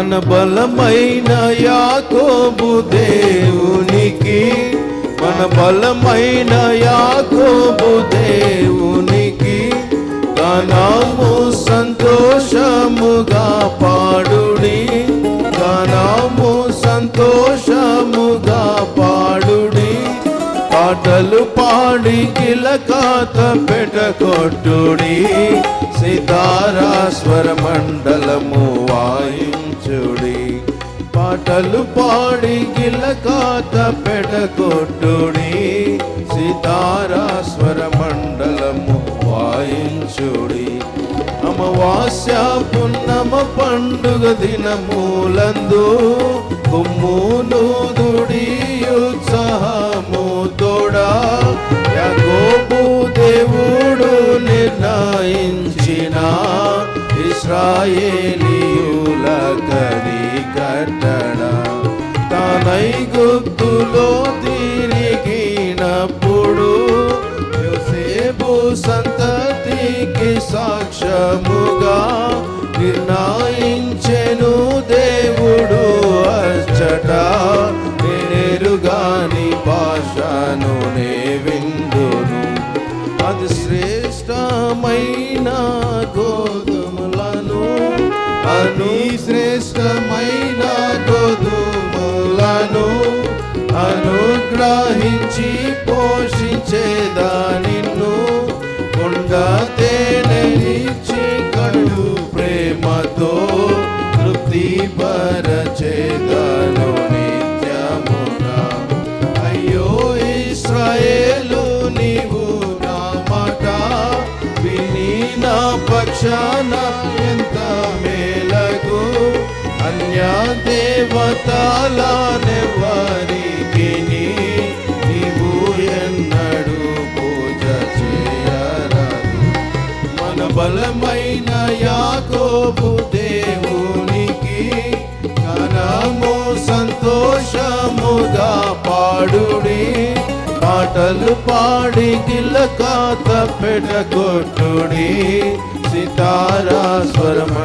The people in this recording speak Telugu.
మన బలమైన యాకోబు దేవునికి, మన బలమైన యాకోబు దేవునికి గానము సంతోషముగా పాడుడి, గానము సంతోషముగా పాడుడి. పాటలు పాడి కిలకాత పెటకొట్టుడి, సితారా స్వరమండలము వాయించుడి. పాటలు పాడి గిలకాత పెడకొట్టుడి, సితారా స్వరమండలము వాయించుడి. అమావాస్య పున్నమ పండుగ దినములందు కుమ్మునూదుడి ఉత్సాహము తోడా. యాకోబు దేవుడు నిర్ణయించిన ఇశ్రాయేలీయుల కట్టడ, తానైగుప్తులో తిరిగినప్పుడు యోసేపు సంతతికి సాక్ష్యముగా నిర్ణయించెను దేవుడు అచ్చట. నేనెరుగాని భాషను నే విందును, అది శ్రేష్టమైన గోధుమలను, అది శ్రేష్టమైన గోధుమలను అనుగ్రహించి పోషించేదా నిన్ను. కొండ తేనెనిచ్చి కడు ప్రేమతో తృప్తి పరచేదను నిత్యముగా. అయ్యో ఇశ్రాయేలు, నీవు నా మాట విని నా పక్షాన ఎంత మేలకు. అన్య దేవతలనెవ్వరికి నీవు ఎన్నడూ పూజ చేయరాదు. మన బలమైన యాకోబు దేవునికి గానము సంతోషముగా పాడుడి. పాటలు పాడి గిలకాత పెడకొట్టుడి, సితారా స్వరమ